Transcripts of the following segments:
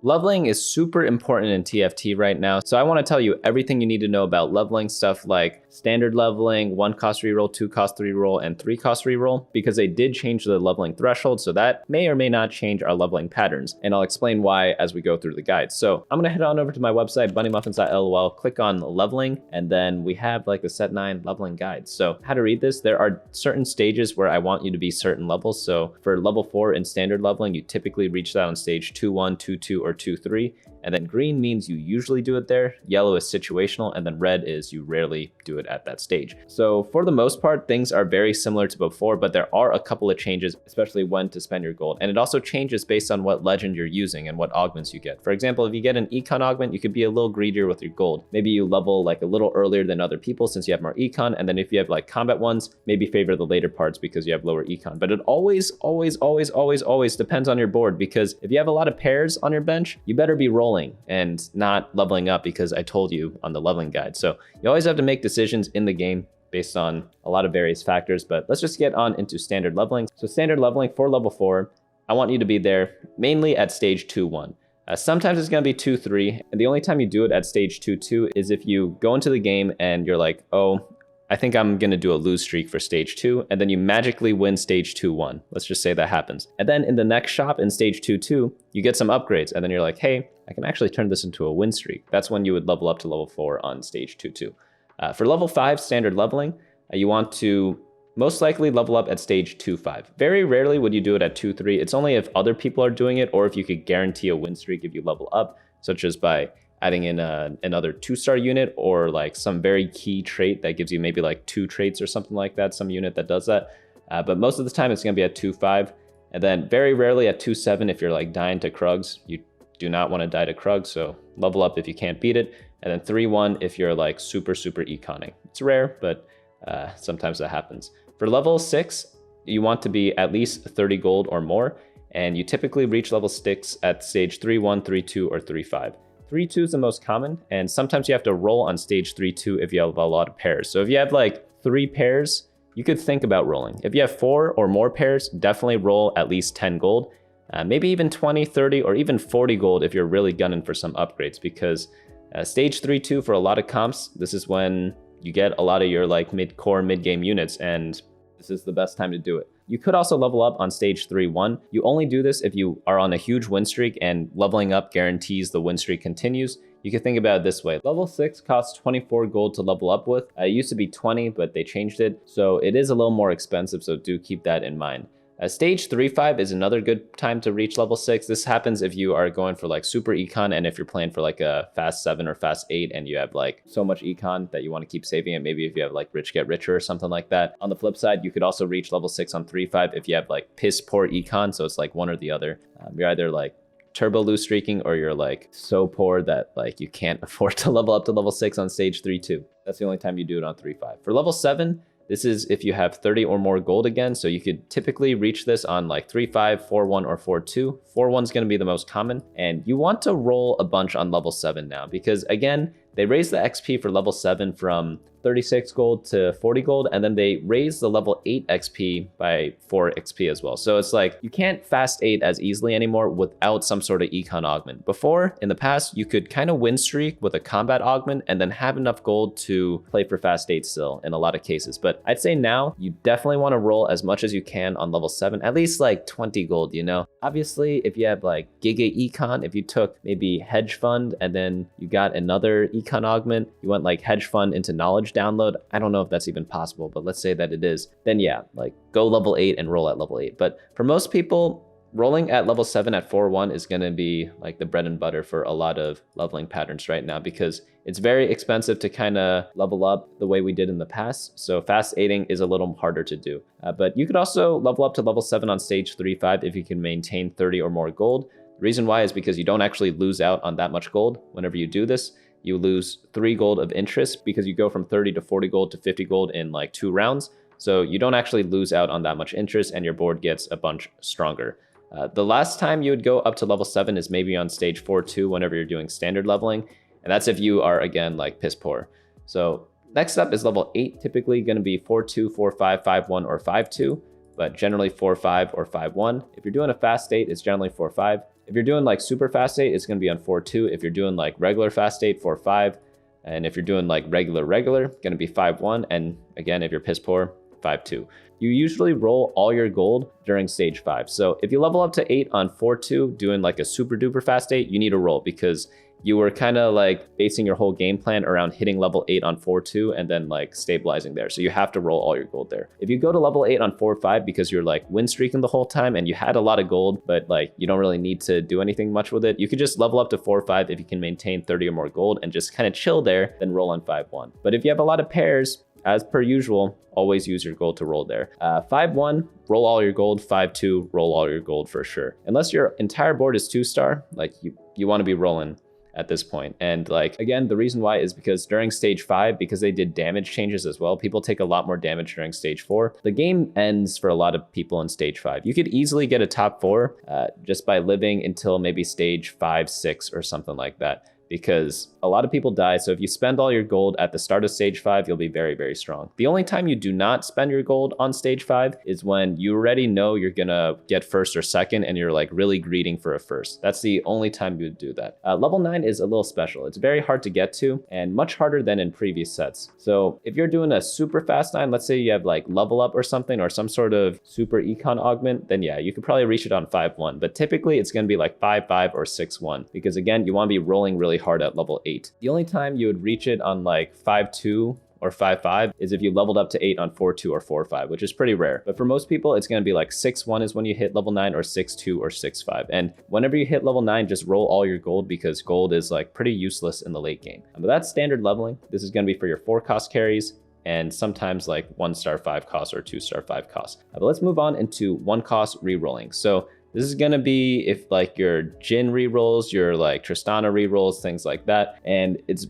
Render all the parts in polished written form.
Leveling is super important in TFT right now, so I want to tell you everything you need to know about leveling, stuff like standard leveling, 1 cost reroll, 2 cost reroll, and 3 cost reroll, because they did change the leveling threshold, so that may or may not change our leveling patterns, and I'll explain why as we go through the guide. So I'm gonna head on over to my website, bunnymuffins.lol, click on leveling, and then we have like the set 9 leveling guide. So how to read this, there are certain stages where I want you to be certain levels. So for level 4 in standard leveling, you typically reach that on stage 2-1, 2-2, or 2-3. And then green means you usually do it there, yellow is situational, and then red is you rarely do it at that stage. So for the most part, things are very similar to before, but there are a couple of changes, especially when to spend your gold. And it also changes based on what legend you're using and what augments you get. For example, if you get an econ augment, you could be a little greedier with your gold. Maybe you level like a little earlier than other people since you have more econ. And then if you have like combat ones, maybe favor the later parts because you have lower econ. But it always depends on your board, because if you have a lot of pairs on your bench, you better be rolling and not leveling up, because I told you on the leveling guide. So you always have to make decisions in the game based on a lot of various factors, but let's just get on into standard leveling. So standard leveling for level 4, I want you to be there mainly at stage 2-1. Sometimes it's gonna be 2-3, and the only time you do it at stage 2-2 is if you go into the game and you're like, oh, I think I'm gonna do a lose streak for stage 2, and then you magically win stage 2-1. Let's just say that happens. And then in the next shop in stage 2-2, you get some upgrades, and then you're like, hey, I can actually turn this into a win streak. That's when you would level up to level 4 on stage 2-2. For level 5 standard leveling, you want to most likely level up at stage 2-5. Very rarely would you do it at 2-3. It's only if other people are doing it, or if you could guarantee a win streak if you level up, such as by adding in another 2-star unit, or like some very key trait that gives you maybe like 2 traits or something like that, some unit that does that. But most of the time it's gonna be at 2-5. And then very rarely at 2-7 if you're like dying to Krugs. You do not wanna die to Krugs, so level up if you can't beat it. And then 3-1 if you're like super econing. It's rare, but sometimes that happens. For level 6, you want to be at least 30 gold or more, and you typically reach level 6 at stage 3-1, 3-2, or 3-5. 3-2 is the most common, and sometimes you have to roll on stage 3-2 if you have a lot of pairs. So if you have like 3 pairs, you could think about rolling. If you have 4 or more pairs, definitely roll at least 10 gold, maybe even 20, 30, or even 40 gold if you're really gunning for some upgrades, because stage 3-2 for a lot of comps, this is when you get a lot of your like mid-core, mid-game units, and this is the best time to do it. You could also level up on stage 3-1. You only do this if you are on a huge win streak and leveling up guarantees the win streak continues. You can think about it this way. Level 6 costs 24 gold to level up with. It used to be 20, but they changed it. So it is a little more expensive, so do keep that in mind. Stage 3-5 is another good time to reach level 6. This happens if you are going for like super econ, and if you're playing for like a fast 7 or fast 8 and you have like so much econ that you want to keep saving it. Maybe if you have like rich get richer or something like that. On the flip side, you could also reach level 6 on 3-5 if you have like piss poor econ, so it's like one or the other. You're either like turbo lose streaking, or you're like so poor that like you can't afford to level up to level 6 on stage 3-2. That's the only time you do it on 3-5. For level 7, this is if you have 30 or more gold again, so you could typically reach this on like 3-5, 4-1, or 4-2. 4-1 is going to be the most common, and you want to roll a bunch on level 7 now, because again, they raised the XP for level 7 from 36 gold to 40 gold, and then they raised the level 8 XP by 4 XP as well. So it's like you can't fast 8 as easily anymore without some sort of econ augment. Before, in the past, you could kind of win streak with a combat augment and then have enough gold to play for fast 8 still in a lot of cases. But I'd say now you definitely want to roll as much as you can on level 7, at least like 20 gold, you know? Obviously, if you have like Giga Econ, if you took maybe Hedge Fund and then you got another econ augment, you went like Hedge Fund into Knowledge download, I don't know if that's even possible, but let's say that it is, then yeah, like go level 8 and roll at level 8. But for most people, rolling at level 7 at 4-1 is going to be like the bread and butter for a lot of leveling patterns right now, because it's very expensive to kind of level up the way we did in the past. So fast 8ing is a little harder to do. But you could also level up to level 7 on stage 3-5 if you can maintain 30 or more gold. The reason why is because you don't actually lose out on that much gold whenever you do this. You lose 3 gold of interest because you go from 30 to 40 gold to 50 gold in like 2 rounds. So you don't actually lose out on that much interest, and your board gets a bunch stronger. The last time you would go up to level 7 is maybe on stage 4-2 whenever you're doing standard leveling. And that's if you are, again, like piss poor. So next up is level 8, typically going to be 4-2, 4-5, 5-1, or 5-2, but generally 4-5 or 5-1. If you're doing a fast 8, it's generally 4-5. If you're doing like super fast state, it's going to be on 4-2. If you're doing like regular fast state, 4-5. And if you're doing like regular, going to be 5-1. And again, if you're piss poor, 5-2. You usually roll all your gold during stage 5. So if you level up to 8 on 4-2, doing like a super duper fast state, you need to roll because you were kind of like basing your whole game plan around hitting level 8 on 4-2 and then like stabilizing there. So you have to roll all your gold there. If you go to level 8 on 4-5 because you're like win streaking the whole time and you had a lot of gold, but like you don't really need to do anything much with it, you could just level up to 4-5 if you can maintain 30 or more gold and just kind of chill there, then roll on 5-1. But if you have a lot of pairs, as per usual, always use your gold to roll there. 5-1, roll all your gold. 5-2, roll all your gold for sure. Unless your entire board is 2-star, like you want to be rolling at this point. And like, again, the reason why is because during stage 5, because they did damage changes as well, people take a lot more damage during stage 4. The game ends for a lot of people in stage 5. You could easily get a top 4 just by living until maybe stage 5, 6 or something like that, because a lot of people die. So if you spend all your gold at the start of stage 5, you'll be very, very strong. The only time you do not spend your gold on stage 5 is when you already know you're gonna get first or second and you're like really greeting for a first. That's the only time you would do that. Level 9 is a little special. It's very hard to get to and much harder than in previous sets. So if you're doing a super fast 9, let's say you have like level up or something or some sort of super econ augment, then yeah, you could probably reach it on 5-1. But typically it's gonna be like 5-5 or 6-1 because again, you wanna be rolling really hard at level 8. The only time you would reach it on like 5-2 or 5-5 is if you leveled up to 8 on 4-2 or 4-5, which is pretty rare. But for most people, it's going to be like 6-1 is when you hit level 9 or 6-2 or 6-5. And whenever you hit level 9, just roll all your gold because gold is like pretty useless in the late game. But that's standard leveling. This is going to be for your 4-cost carries and sometimes like 1-star 5-cost or 2-star 5-cost. But let's move on into 1-cost rerolling. So this is gonna be if like your Jhin rerolls, your like Tristana rerolls, things like that. And it's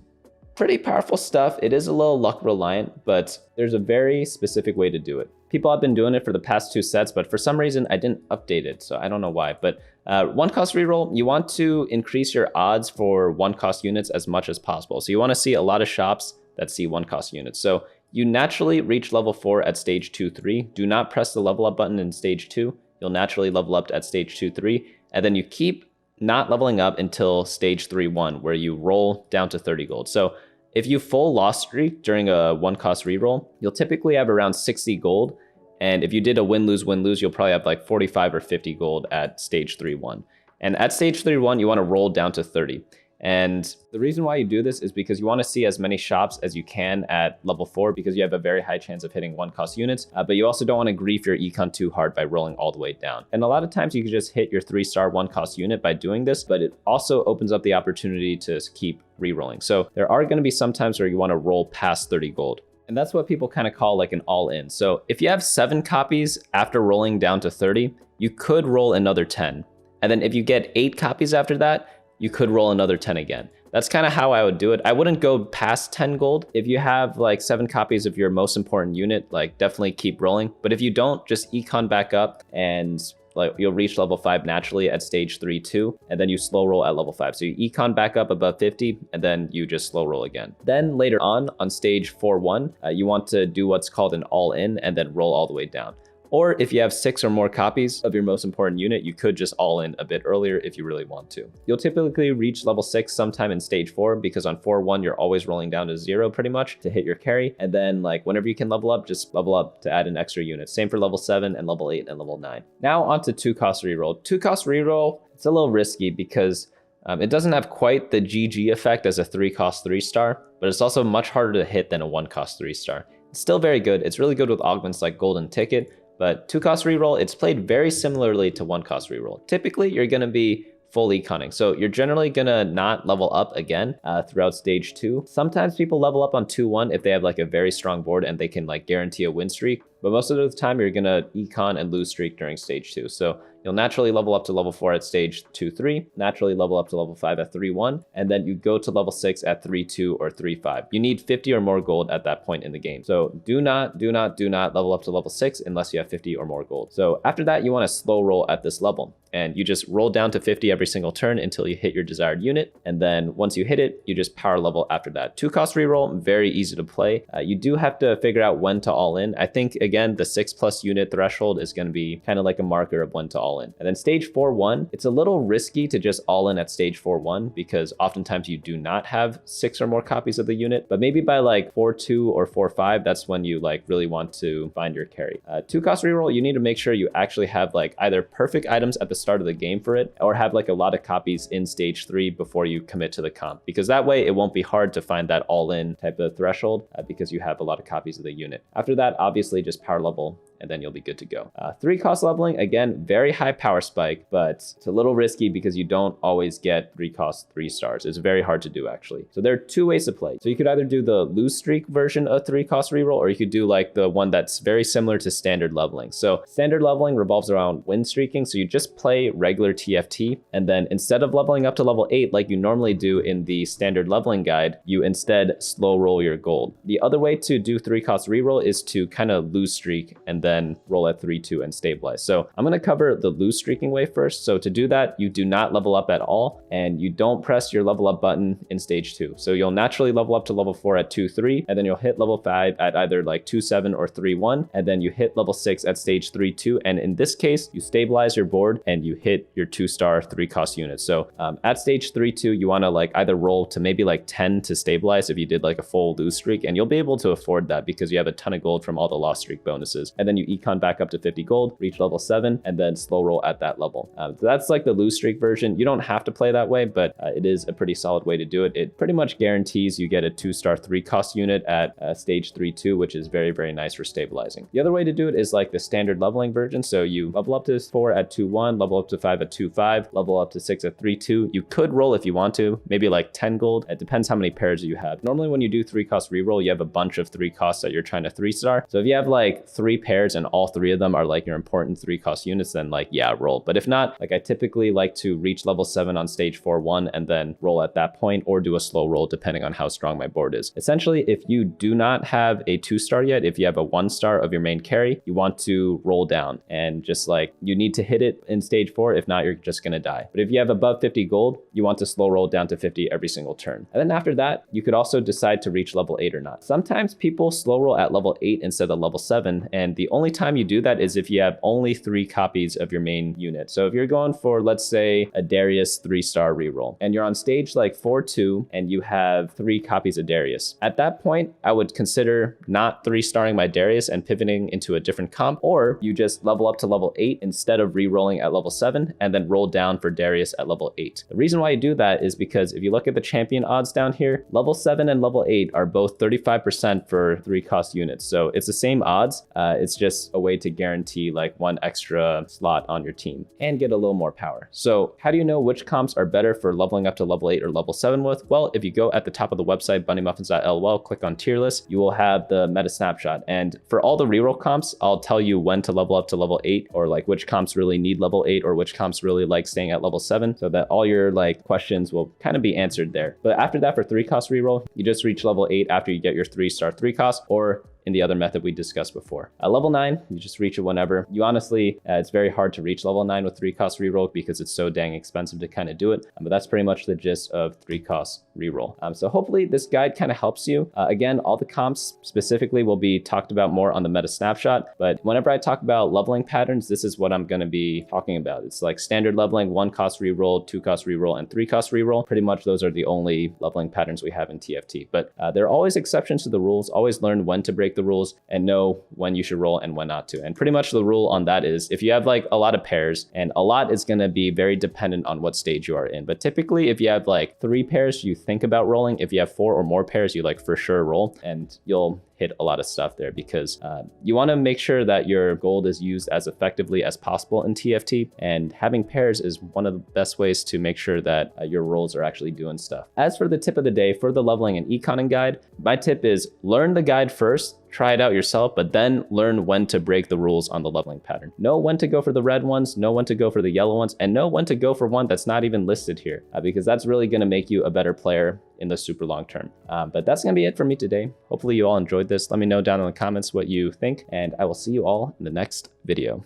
pretty powerful stuff. It is a little luck reliant, but there's a very specific way to do it. People have been doing it for the past 2 sets, but for some reason I didn't update it, so I don't know why. But 1-cost reroll, you want to increase your odds for 1-cost units as much as possible. So you wanna see a lot of shops that see 1-cost units. So you naturally reach level 4 at stage 2-3. Do not press the level up button in stage 2. You'll naturally level up at stage 2-3, and then you keep not leveling up until stage 3-1, where you roll down to 30 gold. So if you full loss streak during a 1-cost reroll, you'll typically have around 60 gold. And if you did a win-lose, you'll probably have like 45 or 50 gold at stage 3-1. And at stage 3-1, you want to roll down to 30. And the reason why you do this is because you want to see as many shops as you can at level 4 because you have a very high chance of hitting 1-cost units, but you also don't want to grief your econ too hard by rolling all the way down. And a lot of times you can just hit your 3-star 1-cost unit by doing this, but it also opens up the opportunity to keep re-rolling. So there are going to be some times where you want to roll past 30 gold. And that's what people kind of call like an all-in. So if you have 7 copies after rolling down to 30, you could roll another 10. And then if you get 8 copies after that, you could roll another 10 again. That's kind of how I would do it. I wouldn't go past 10 gold. If you have like 7 copies of your most important unit, like definitely keep rolling. But if you don't, just econ back up and like you'll reach level 5 naturally at stage 3-2, and then you slow roll at level 5. So you econ back up above 50, and then you just slow roll again. Then later on stage 4-1, you want to do what's called an all-in and then roll all the way down. Or if you have 6 or more copies of your most important unit, you could just all in a bit earlier if you really want to. You'll typically reach level 6 sometime in stage 4 because on 4-1, you're always rolling down to 0 pretty much to hit your carry. And then like whenever you can level up, just level up to add an extra unit. Same for level 7 and level 8 and level 9. Now onto 2-cost reroll. 2-cost reroll, it's a little risky because it doesn't have quite the GG effect as a 3-cost 3-star, but it's also much harder to hit than a 1-cost 3-star. It's still very good. It's really good with augments like Golden Ticket. But 2-cost reroll, it's played very similarly to 1-cost reroll. Typically, you're going to be full econing. So you're generally going to not level up again throughout stage 2. Sometimes people level up on 2-1 if they have like a very strong board and they can like guarantee a win streak. But most of the time, you're going to econ and lose streak during stage 2. So you'll naturally level up to level 4 at stage 2-3, naturally level up to level 5 at 3-1, and then you go to level 6 at 3-2 or 3-5. You need 50 or more gold at that point in the game. So do not level up to level 6 unless you have 50 or more gold. So after that, you want to slow roll at this level. And you just roll down to 50 every single turn until you hit your desired unit. And then once you hit it, you just power level after that. 2-cost reroll, very easy to play. You do have to figure out when to all in. I think, again, the 6+ unit threshold is going to be kind of like a marker of when to all all in. And then stage 4-1, it's a little risky to just all in at stage 4-1 because oftentimes you do not have 6 or more copies of the unit, but maybe by like 4-2 or 4-5, that's when you like really want to find your carry. 2 cost reroll, you need to make sure you actually have like either perfect items at the start of the game for it, or have like a lot of copies in stage 3 before you commit to the comp, because that way it won't be hard to find that all-in type of threshold because you have a lot of copies of the unit. After that, obviously just power level, and then you'll be good to go. 3 cost leveling, again, very high power spike, but it's a little risky because you don't always get 3 cost 3 stars. It's very hard to do actually. So there are 2 ways to play. So you could either do the lose streak version of 3 cost reroll, or you could do like the one that's very similar to standard leveling. So standard leveling revolves around win streaking. So you just play regular TFT, and then instead of leveling up to level 8 like you normally do in the standard leveling guide, you instead slow roll your gold. The other way to do 3 cost reroll is to kind of lose streak and then roll at 3-2 and stabilize. So I'm going to cover the lose streaking way first. So to do that, you do not level up at all, and you don't press your level up button in stage 2. So you'll naturally level up to level 4 at 2-3, and then you'll hit level 5 at either like 2-7 or 3-1, and then you hit level 6 at stage 3-2. And in this case, you stabilize your board and you hit your 2-star 3 cost units. So at stage 3-2, you want to like either roll to maybe like 10 to stabilize if you did like a full lose streak, and you'll be able to afford that because you have a ton of gold from all the lost streak bonuses. And then you econ back up to 50 gold, reach level 7, and then slow roll at that level. So that's like the lose streak version. You don't have to play that way, but it is a pretty solid way to do it. It pretty much guarantees you get a 2-star 3 cost unit at stage 3-2, which is very, very nice for stabilizing. The other way to do it is like the standard leveling version. So you level up to 4 at 2-1, level up to 5 at 2-5, level up to 6 at 3-2. You could roll if you want to, maybe like 10 gold. It depends how many pairs you have. Normally when you do 3 cost reroll, you have a bunch of 3 costs that you're trying to 3-star. So if you have like 3 pairs and all 3 of them are like your important 3 cost units, then like, yeah, roll. But if not, like I typically like to reach level 7 on stage 4-1 and then roll at that point, or do a slow roll depending on how strong my board is. Essentially, if you do not have a 2-star yet, if you have a 1-star of your main carry, you want to roll down and just like, you need to hit it in stage 4. If not, you're just gonna die. But if you have above 50 gold, you want to slow roll down to 50 every single turn. And then after that, you could also decide to reach level 8 or not. Sometimes people slow roll at level 8 instead of level 7. And the only time you do that is if you have only 3 copies of your main unit. So if you're going for, let's say, a Darius 3-star reroll, and you're on stage like 4-2 and you have 3 copies of Darius, at that point, I would consider not 3-starring my Darius and pivoting into a different comp, or you just level up to level 8 instead of re-rolling at level 7 and then roll down for Darius at level 8. The reason why you do that is because if you look at the champion odds down here, level 7 and level 8 are both 35% for 3 cost units. So it's the same odds. It's just a way to guarantee like 1 extra slot on your team and get a little more power. So how do you know which comps are better for leveling up to level 8 or level 7 with? Well, if you go at the top of the website, bunnymuffins.lol, click on tier list, you will have the meta snapshot. And for all the reroll comps, I'll tell you when to level up to level 8, or like which comps really need level 8 or which comps really like staying at level 7, so that all your like questions will kind of be answered there. But after that, for 3 cost reroll, you just reach level 8 after you get your 3-star 3 cost, or in the other method we discussed before. At level 9, you just reach it whenever. You honestly, it's very hard to reach level 9 with 3 cost reroll because it's so dang expensive to kind of do it. But that's pretty much the gist of 3 cost reroll. So hopefully this guide kind of helps you. Again, all the comps specifically will be talked about more on the meta snapshot, but whenever I talk about leveling patterns, this is what I'm going to be talking about. It's like standard leveling, 1 cost reroll, 2 cost reroll, and 3 cost reroll. Pretty much those are the only leveling patterns we have in TFT. But there are always exceptions to the rules. Always learn when to break the rules and know when you should roll and when not to. And pretty much the rule on that is if you have like a lot of pairs, and a lot is going to be very dependent on what stage you are in. But typically if you have like 3 pairs, you think about rolling. If you have 4 or more pairs, you like for sure roll, and you'll hit a lot of stuff there because you want to make sure that your gold is used as effectively as possible in TFT, and having pairs is one of the best ways to make sure that your rolls are actually doing stuff. As for the tip of the day for the leveling and econing guide, my tip is learn the guide first, try it out yourself, but then learn when to break the rules on the leveling pattern. Know when to go for the red ones, know when to go for the yellow ones, and know when to go for one that's not even listed here, because that's really going to make you a better player in the super long term. But that's going to be it for me today. Hopefully you all enjoyed this. Let me know down in the comments what you think, and I will see you all in the next video.